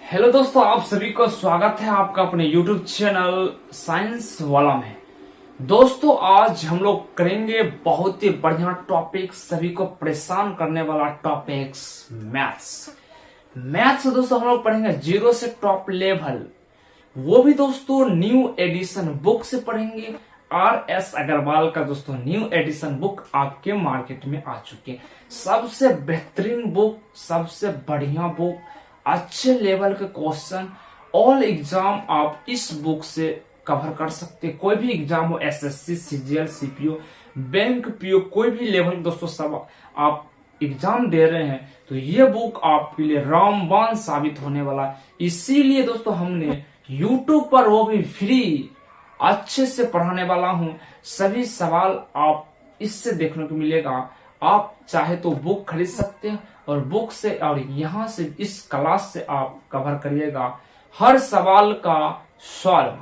Hello दोस्तों, आप सभी को स्वागत है आपका अपने YouTube चैनल साइंस वाला में। दोस्तों, आज हम लोग करेंगे बहुत ही बढ़िया टॉपिक, सभी को परेशान करने वाला टॉपिक्स मैथ्स। मैथ्स दोस्तों हम लोग पढ़ेंगे जीरो से टॉप लेवल, वो भी दोस्तों न्यू एडिशन बुक से पढ़ेंगे। RS अग्रवाल का दोस्तों न्यू एडिशन बुक आपके मार्केट में आ चुके हैं। सबसे बेहतरीन बुक, सबसे बढ़िया बुक, अच्छे लेवल के क्वेश्चन, ऑल एग्जाम आप इस बुक से कवर कर सकते। कोई भी एग्जाम हो, SSC, CGL, CPO, bank, PO, कोई भी लेवल दोस्तों सब आप एग्जाम दे रहे हैं तो ये बुक आपके लिए रामबाण साबित होने वाला है। इसीलिए दोस्तों हमने YouTube पर वो भी फ्री अच्छे से पढ़ाने वाला हूं। सभी सवाल आप इससे देखने को मिलेगा। आप चाहे तो बुक खरीद सकते हैं और बुक से और यहाँ से इस क्लास से आप कवर करिएगा हर सवाल का सॉल्व।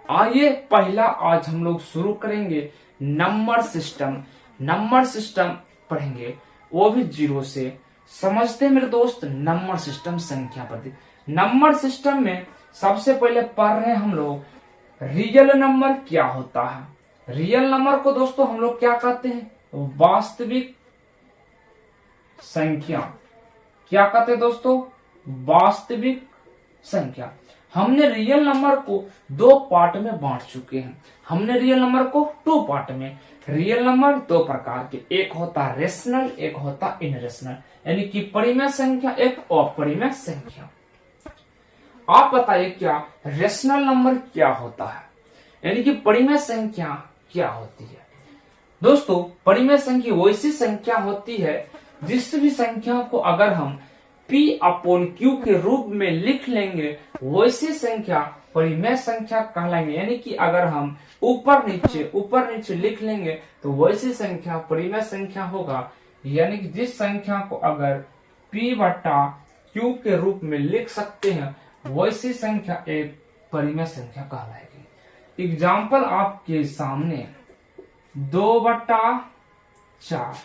आइए पहला आज हम लोग शुरू करेंगे नंबर सिस्टम। नंबर सिस्टम पढ़ेंगे वो भी जीरो से। समझते हैं मेरे दोस्त नंबर सिस्टम, संख्या पद्धति। नंबर सिस्टम में सबसे पहले पढ़ रहे हैं हम लोग रियल नंबर क्या होता है। रियल नंबर को दोस्तों हम लोग क्या कहते हैं? वास्तविक संख्या। क्या कहते हैं दोस्तों? वास्तविक संख्या। हमने रियल नंबर को दो पार्ट में बांट चुके हैं। हमने रियल नंबर को टू पार्ट में। रियल नंबर दो प्रकार के, एक होता है रेशनल, एक होता इनरेशनल, यानी कि परिमेय संख्या, एक अपरिमेय संख्या। आप बताइए क्या रेशनल नंबर क्या होता है, यानी कि परिमेय संख्या क्या होती है? दोस्तों परिमेय संख्या वैसी संख्या होती है जिस भी संख्या को अगर हम P/Q के रूप में लिख लेंगे वैसी संख्या परिमेय संख्या कहलाएंगे। यानी कि अगर हम ऊपर नीचे लिख लेंगे तो वैसी संख्या परिमेय संख्या होगा। यानी कि जिस संख्या को अगर P/Q के रूप में लिख सकते हैं वैसी संख्या एक परिमेय संख्या कहलाएगी। एग्जाम्पल आपके सामने 2/4,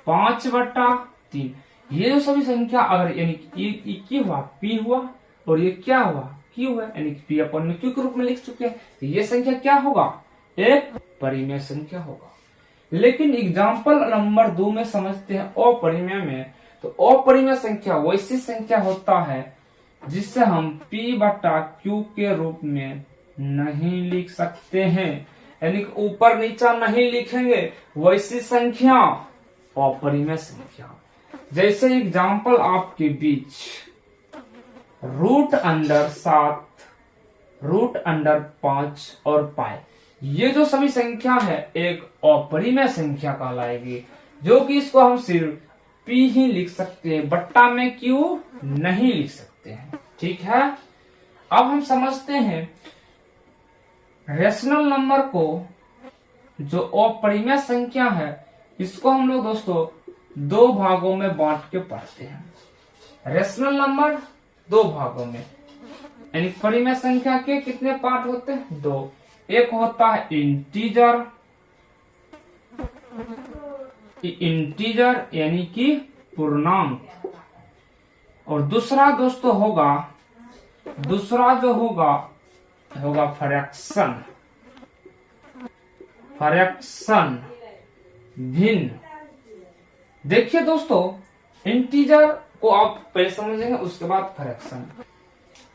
5/3, ये जो सभी संख्या अगर यानी कि हुआ P हुआ और ये क्या हुआ Q हुआ, यानी कि P/Q के रूप में लिख चुके हैं तो ये संख्या क्या होगा? एक परिमेय संख्या होगा। लेकिन एग्जाम्पल नंबर 2 में समझते हैं अपरिमेय में। तो अपरिमेय संख्या वैसी संख्या होता है जिससे हम P/Q के रूप में नहीं लिख सकते हैं, यानी कि ऊपर नीचा नहीं लिखेंगे वैसी संख्या अपरिमेय संख्या। जैसे एग्जाम्पल आपके बीच √7, √5 और पाई, ये जो सभी संख्या है एक अपरिमेय संख्या कहलाएगी, जो कि इसको हम सिर्फ P ही लिख सकते हैं, बट्टा में Q नहीं लिख सकते हैं। ठीक है, अब हम समझते हैं रेशनल नंबर को, जो अपरिमेय संख्या है इसको हम लोग दोस्तों दो भागों में बांट के पढ़ते हैं। रेशनल नंबर दो भागों में, यानी परिमेय संख्या के कितने पार्ट होते हैं? दो। एक होता है इंटीजर यानी कि पूर्णांक, और दूसरा दोस्तों होगा फ्रैक्शन, भिन्न। देखिए दोस्तों, इंटीजर को आप पहले समझेंगे उसके बाद फ्रैक्शन।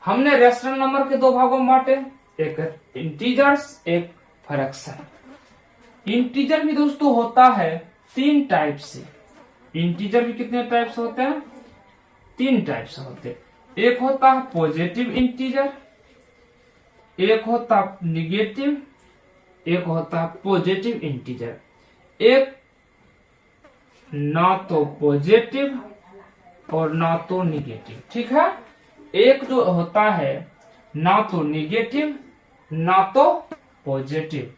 हमने रेशनल नंबर के दो भागों में बांटे, एक इंटीजर्स, एक फ्रैक्शन। इंटीजर भी दोस्तों होता है 3 टाइप से। इंटीजर भी कितने टाइप से होते हैं? 3 टाइप से होते हैं। एक होता है पॉजिटिव इंटीजर, एक होता है निगेटिव, एक होता है पॉजिटिव इंटीजर। एक ना तो पॉजिटिव और ना तो निगेटिव। ठीक है, एक जो होता है ना तो निगेटिव ना तो पॉजिटिव,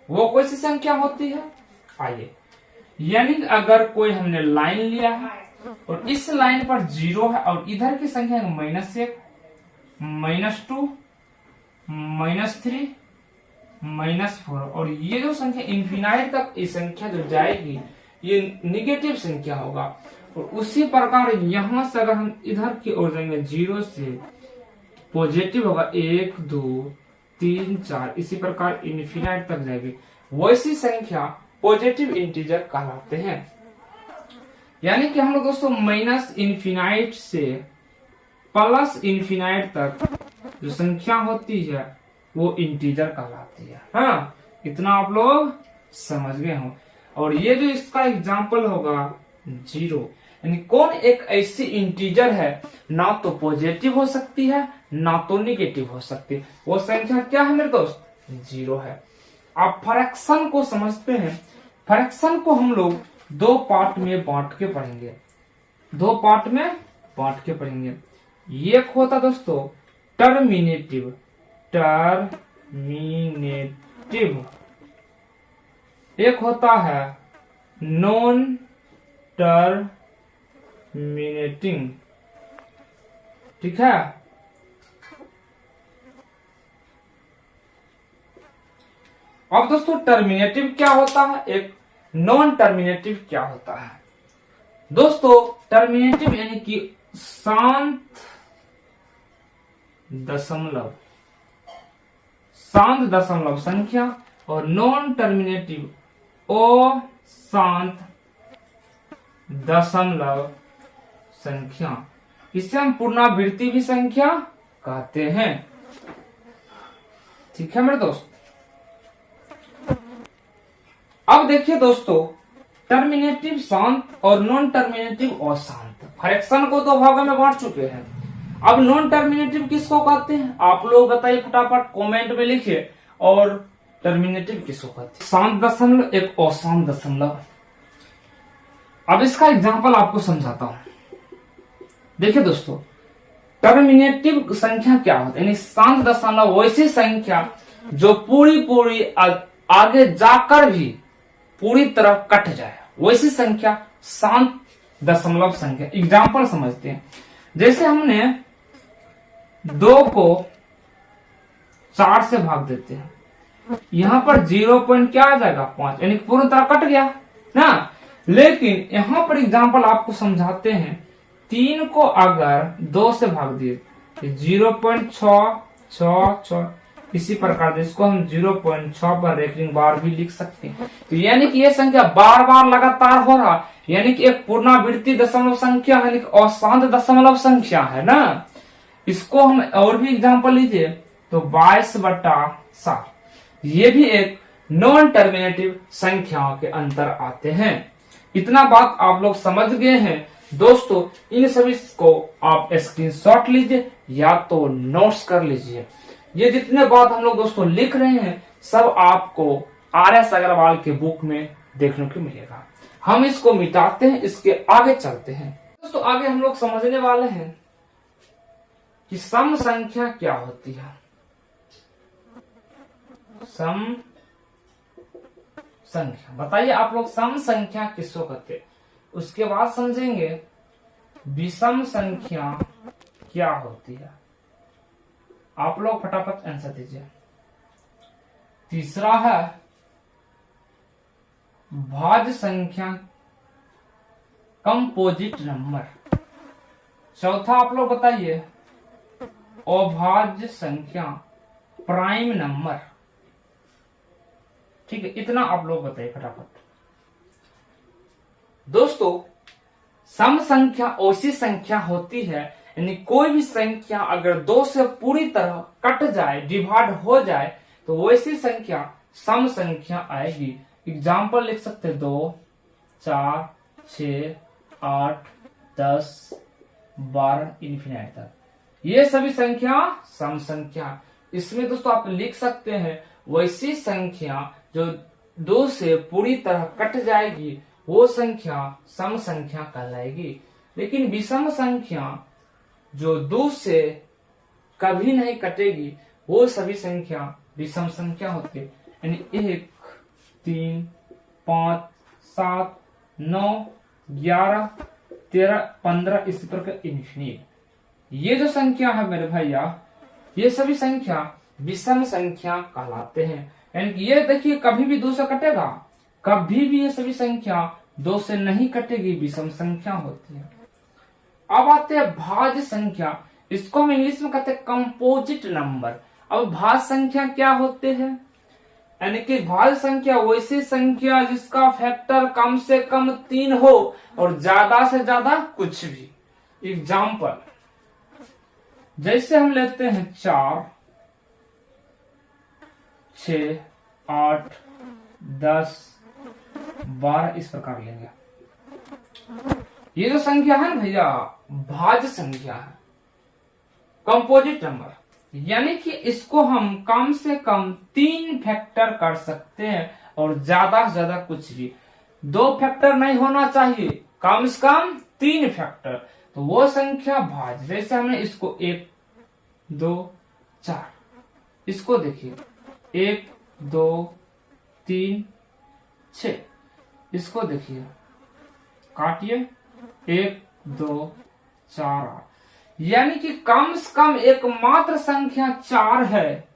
वो कौन सी संख्या होती है? आइए, यानी अगर कोई हमने लाइन लिया है और इस लाइन पर 0 है और इधर की संख्या -1, -2, -3, -4 और ये जो संख्या इंफिनाइट तक, ये संख्या जो जाएगी ये निगेटिव संख्या होगा। और उसी प्रकार यहां से अगर हम इधर की ओर जाएंगे 0 से पॉजिटिव होगा 1 2 3 4, इसी प्रकार इन्फिनाइट तक जाएगी, वैसी संख्या पॉजिटिव इंटीजर कहलाते हैं। यानी कि हम लोग दोस्तों माइनस इन्फिनाइट से प्लस इन्फिनाइट तक जो संख्या होती है वो इंटीजर कहलाती है। हाँ, इतना आप लोग समझ गए हो। और ये जो इसका एग्जाम्पल होगा 0, यानी कौन एक ऐसी इंटीजर है ना तो पॉजिटिव हो सकती है ना तो निगेटिव हो सकती है, वो संख्या क्या है मेरे दोस्त? 0 है। आप फ्रैक्शन को समझते हैं। फ्रैक्शन को हम लोग दो पार्ट में बांट के पढ़ेंगे, एक होता दोस्तों टर्मिनेटिव, एक होता है नॉन टर्मिनेटिंग। ठीक है, अब दोस्तों टर्मिनेटिव क्या होता है, एक नॉन टर्मिनेटिव क्या होता है? दोस्तों टर्मिनेटिव यानी कि शांत दशमलव संख्या, और नॉन टर्मिनेटिव अशांत दशमलव संख्या, इसे हम पुनरावृत्ति भी संख्या कहते हैं। ठीक है मेरे दोस्त। अब देखिए दोस्तों, टर्मिनेटिव शांत और नॉन टर्मिनेटिव अशांत, फ्रैक्शन को दो भागों में बांट चुके हैं। अब नॉन टर्मिनेटिव किसको कहते हैं? आप लोग बताइए फटाफट कमेंट में लिखिए। और टर्मिनेटिव किसको कहते हैं? शांत दशमलव, एक अशांत दशमलव। अब इसका एग्जांपल आपको समझाता हूं। देखिए दोस्तों, टर्मिनेटिव संख्या क्या होती है? यानी शांत दशमलव वैसी संख्या जो पूरी आगे जाकर भी पूरी तरह कट जाए, वैसी संख्या शांत दशमलव संख्या। एग्जाम्पल समझते हैं। जैसे हमने 2 को 4 से भाग देते हैं, यहां पर 0 पॉइंट क्या आ जाएगा? 5, यानी पूरी तरह कट गया ना। लेकिन यहां पर एग्जाम्पल आपको समझाते हैं। 3 को अगर 2 से भाग दिए 0.666, इसी प्रकार इसको हम 0.6 पर रेखिंग बार भी लिख सकते हैं। तो यानी कि ये संख्या बार बार लगातार हो रहा, यानी कि एक पुनरावृत्ति दशमलव संख्या है, यानी कि अशांत दशमलव संख्या है ना। इसको हम और भी एग्जांपल लीजिए तो 22/7, ये भी एक नॉन टर्मिनेटिव संख्याओं के अंतर आते हैं। इतना बात आप लोग समझ गए हैं दोस्तों। इन सभी को आप स्क्रीनशॉट लीजिए या तो नोट्स कर लीजिए। ये जितने बात हम लोग दोस्तों लिख रहे हैं सब आपको RS अग्रवाल के बुक में देखने को मिलेगा। हम इसको मिटाते हैं, इसके आगे चलते हैं दोस्तों। आगे हम लोग समझने वाले हैं कि सम संख्या क्या होती है। सम संख्या बताइए आप लोग, सम संख्या किसको कहते हैं? उसके बाद समझेंगे विषम संख्या क्या होती है। आप लोग फटाफट आंसर दीजिए। तीसरा है भाज्य संख्या, कंपोजिट नंबर। चौथा आप लोग बताइए अभाज्य संख्या, प्राइम नंबर। ठीक है, इतना आप लोग बताइए फटाफट। दोस्तों सम संख्या ऐसी संख्या होती है, यानी कोई भी संख्या अगर 2 से पूरी तरह कट जाए, डिवाइड हो जाए, तो वैसी संख्या सम संख्या आएगी। एग्जाम्पल लिख सकते हैं 2, 4, 6, 8, 10, 12 इन्फिनिटी तक, ये सभी संख्या सम संख्या। इसमें दोस्तों आप लिख सकते हैं वैसी संख्या जो 2 से पूरी तरह कट जाएगी, वो संख्या सम संख्या कहलाएगी। लेकिन विषम संख्या जो 2 से कभी नहीं कटेगी, वो सभी संख्या विषम संख्या होती है। यानी 1, 3, 5, 7, 9, 11, 13, 15 इसी प्रकार इन्फिनिट। ये जो संख्या है मेरे भैया, ये सभी संख्या विषम संख्या कहलाते हैं। यानी कि ये देखिए कभी भी 2 से कटेगा, कभी भी ये सभी संख्या 2 से नहीं कटेगी, विषम संख्या होती है। अब आते हैं भाज्य संख्या, इसको हम इंग्लिश में कहते हैं कंपोजिट नंबर। अब भाज्य संख्या क्या होते हैं, यानी कि भाज्य संख्या वैसी संख्या जिसका फैक्टर कम से कम 3 हो और ज्यादा से ज्यादा कुछ भी। एग्जाम्पल जैसे हम लेते हैं 4, 6, 8, 10, 12, इस प्रकार लेंगे। ये जो संख्या है ना भैया, भाज्य संख्या है, कंपोजिट नंबर, यानी कि इसको हम कम से कम 3 फैक्टर कर सकते हैं और ज्यादा से ज्यादा कुछ भी। 2 फैक्टर नहीं होना चाहिए, कम से कम 3 फैक्टर, तो वो संख्या भाज्य। जैसे हमने इसको 1, 2, 4, इसको देखिए 1, 2, 3, 6, इसको देखिए काटिए 1, 2, 4, 8, यानी कि कम से कम एकमात्र संख्या 4 है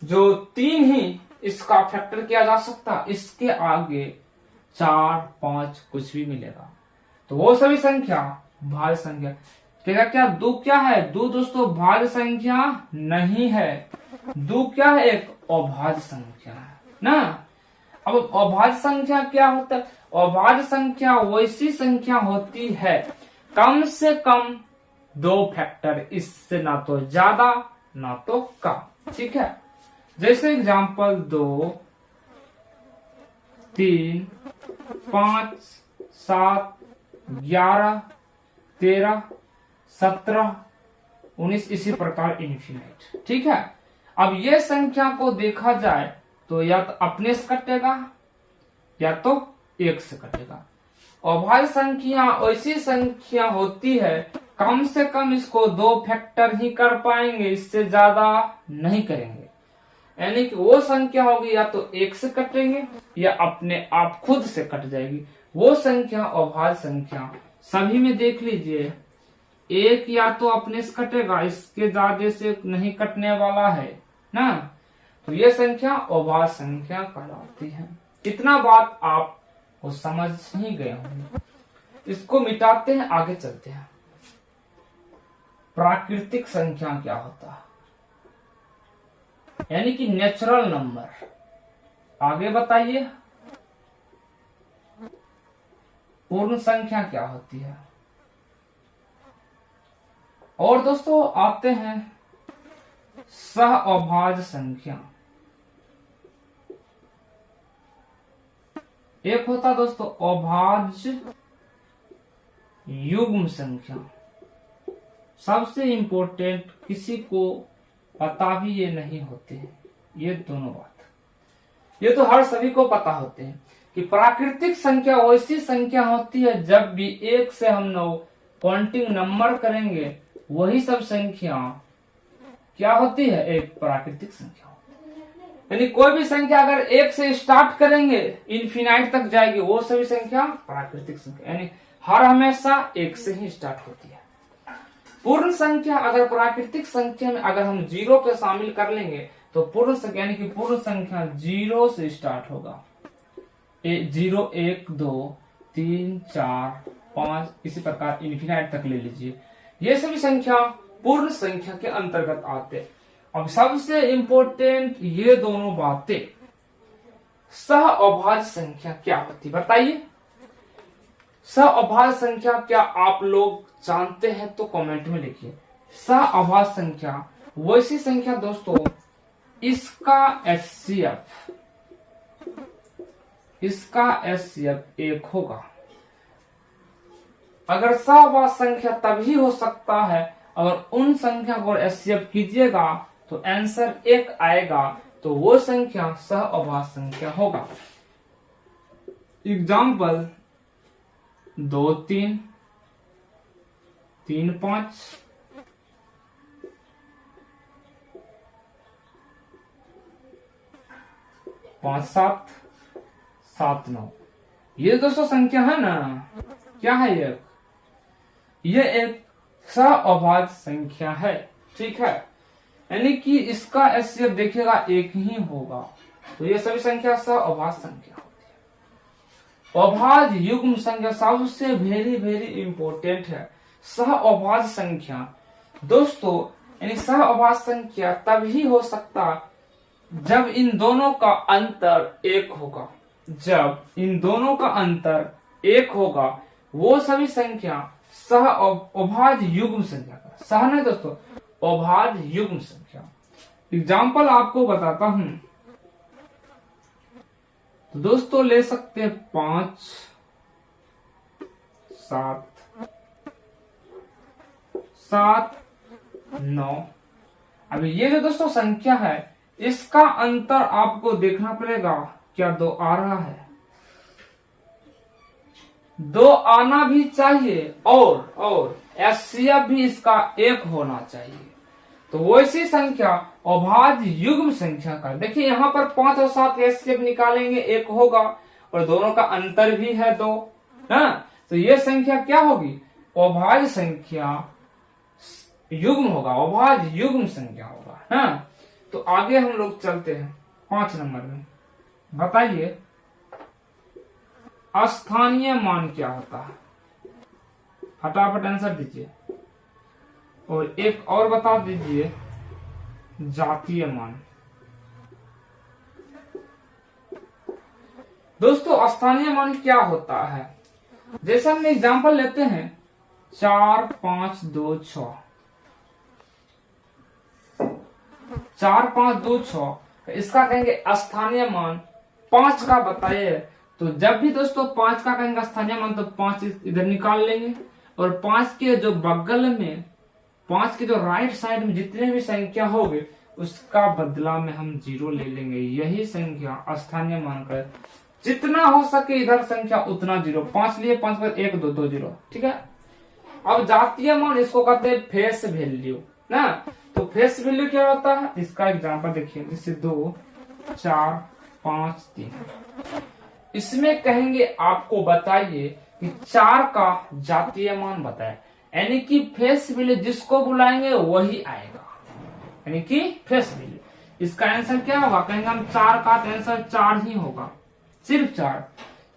जो 3 ही इसका फैक्टर किया जा सकता, इसके आगे 4, 5 कुछ भी मिलेगा, तो वो सभी संख्या भाज्य संख्या। क्या 2 क्या है, 2 दोस्तों भाज्य संख्या नहीं है, 2 क्या है, एक अभाज्य संख्या है ना। अब अभाज्य संख्या क्या होता है, अभाज्य संख्या वैसी संख्या होती है कम से कम 2 फैक्टर, इससे ना तो ज्यादा ना तो कम, ठीक है। जैसे एग्जांपल 2, 3, 5, 7, 11, 13, 17, 19, इसी प्रकार इन्फिनिट, ठीक है। अब ये संख्या को देखा जाए तो या तो अपने से कटेगा या तो 1 से कटेगा। अभाज्य संख्या ऐसी संख्या होती है कम से कम इसको 2 फैक्टर ही कर पाएंगे, इससे ज्यादा नहीं करेंगे, यानी कि वो संख्या होगी या तो 1 से कटेंगे या अपने आप खुद से कट जाएगी। वो संख्या अभाज्य संख्या सभी में देख लीजिए, 1 या तो अपने से कटेगा, इसके ज्यादा से नहीं कटने वाला है ना, तो ये संख्या अभाज्य संख्या कहलाती है। इतना बात आप वो समझ ही गए होंगे। इसको मिटाते हैं, आगे चलते हैं। प्राकृतिक संख्या क्या होता है, यानी कि नेचुरल नंबर, आगे बताइए। पूर्ण संख्या क्या होती है, और दोस्तों आते हैं सह अभाज्य संख्या। एक होता दोस्तों अभाज्य युग्म संख्या, सबसे इंपॉर्टेंट, किसी को पता भी ये नहीं होते हैं ये दोनों बात, ये तो हर सभी को पता होते हैं कि प्राकृतिक संख्या वैसी संख्या होती है जब भी 1 से हम लोग काउंटिंग नंबर करेंगे वही सब संख्या क्या होती है, एक प्राकृतिक संख्या होती है। यानी कोई भी संख्या अगर 1 से स्टार्ट करेंगे इन्फिनाइट तक जाएगी, वो सभी संख्या प्राकृतिक संख्या, यानी हर हमेशा 1 से ही स्टार्ट होती है। पूर्ण संख्या अगर प्राकृतिक संख्या में अगर हम 0 पे शामिल कर लेंगे तो पूर्ण संख्या, यानी कि पूर्ण संख्या 0 से स्टार्ट होगा, 0, 1, 2, 3, 4, 5, इसी प्रकार इन्फिनाइट तक ले लीजिए, ये सभी संख्या पूर्ण संख्या के अंतर्गत आते। अब सबसे इंपॉर्टेंट ये दोनों बातें, सह अभाज्य संख्या क्या होती बताइए। सह अभाज्य संख्या क्या आप लोग जानते हैं तो कमेंट में लिखिए। सह अभाज्य संख्या वैसी संख्या दोस्तों, इसका एचसीएफ 1 होगा। अगर सह अभाज्य संख्या तभी हो सकता है अगर उन संख्या को एचसीएफ कीजिएगा तो आंसर 1 आएगा, तो वो संख्या सह अभाज्य संख्या होगा। एग्जाम्पल 2, 3, 3, 5, 5, 7, 7, 9, ये दोस्तों संख्या है ना, क्या है ये एक सह अभाज्य संख्या है, ठीक है। यानी कि इसका एचसीएफ देखिएगा 1 ही होगा, तो ये सभी संख्या सह अभाज्य संख्या होती है। अभाज्य युग्म संख्या सबसे वेरी वेरी इंपॉर्टेंट है। सह अभाज्य संख्या दोस्तों, यानी सह अभाज्य संख्या तभी हो सकता जब इन दोनों का अंतर एक होगा। जब इन दोनों का अंतर एक होगा वो सभी संख्या सह अभाज्य युग्म संख्या का, सह नहीं दोस्तों, अभाज्य युग्म संख्या। एग्जाम्पल आपको बताता हूं। तो दोस्तों ले सकते हैं 5, 7, 9। अभी ये जो दोस्तों संख्या है इसका अंतर आपको देखना पड़ेगा, क्या 2 आ रहा है? 2 आना भी चाहिए और एचसीएफ भी इसका 1 होना चाहिए। तो वैसी संख्या अभाज्य युग्म संख्या का, देखिए यहाँ पर 5 और 7 एचसीएफ निकालेंगे 1 होगा और दोनों का अंतर भी है 2 ना, तो ये संख्या क्या होगी? अभाज्य संख्या युग्म होगा, अभाज्य युग्म संख्या होगा ना। तो आगे हम लोग चलते हैं 5 नंबर में। बताइए स्थानीय मान क्या होता है? फटाफट आंसर दीजिए। और एक और बता दीजिए जातीय मान। दोस्तों स्थानीय मान क्या होता है? जैसे हम एग्जांपल लेते हैं 4, 5, 2, 6। 4, 5, 2, 6 इसका कहेंगे स्थानीय मान 5 का बताइए। तो जब भी दोस्तों 5 का कहेंगे स्थानीय मान तो 5 इधर निकाल लेंगे और 5 के जो बगल में, 5 के जो राइट साइड में जितने भी संख्या होंगे उसका बदला में हम 0 ले लेंगे। यही संख्या स्थानीय मान का, जितना हो सके इधर संख्या उतना 0। 5 लिए 5 पर 1, 2, 2 0, ठीक है। अब जातीय मान इसको कहते हैं फेस वैल्यू ना। तो फेस वैल्यू क्या होता है? इसका एग्जांपल देखिए, जैसे 2, 4, 5, 3। इसमें कहेंगे आपको बताइए कि 4 का जातीय मान बताए, यानी कि फेस वैल्यू जिसको बुलाएंगे वही आएगा, यानी कि फेस वैल्यू। इसका आंसर क्या होगा? कहेंगे हम 4 का, तो आंसर 4 ही होगा, सिर्फ 4,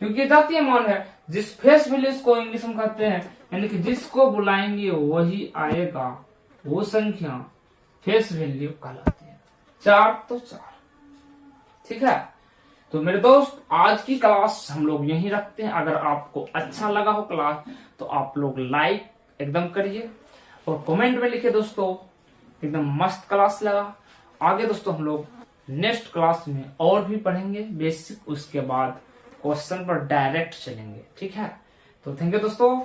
क्योंकि जातीय मान है। जिस फेस वैल्यू को इंग्लिश में कहते हैं, यानी कि जिसको बुलाएंगे वही आएगा, वो संख्या फेस वैल्यू कहलाती है। 4 तो 4, ठीक है। तो मेरे दोस्त आज की क्लास हम लोग यहीं रखते हैं। अगर आपको अच्छा लगा हो क्लास तो आप लोग लाइक एकदम करिए और कमेंट में लिखिए दोस्तों एकदम मस्त क्लास लगा। आगे दोस्तों हम लोग नेक्स्ट क्लास में और भी पढ़ेंगे बेसिक, उसके बाद क्वेश्चन पर डायरेक्ट चलेंगे, ठीक है। तो थैंक यू दोस्तों।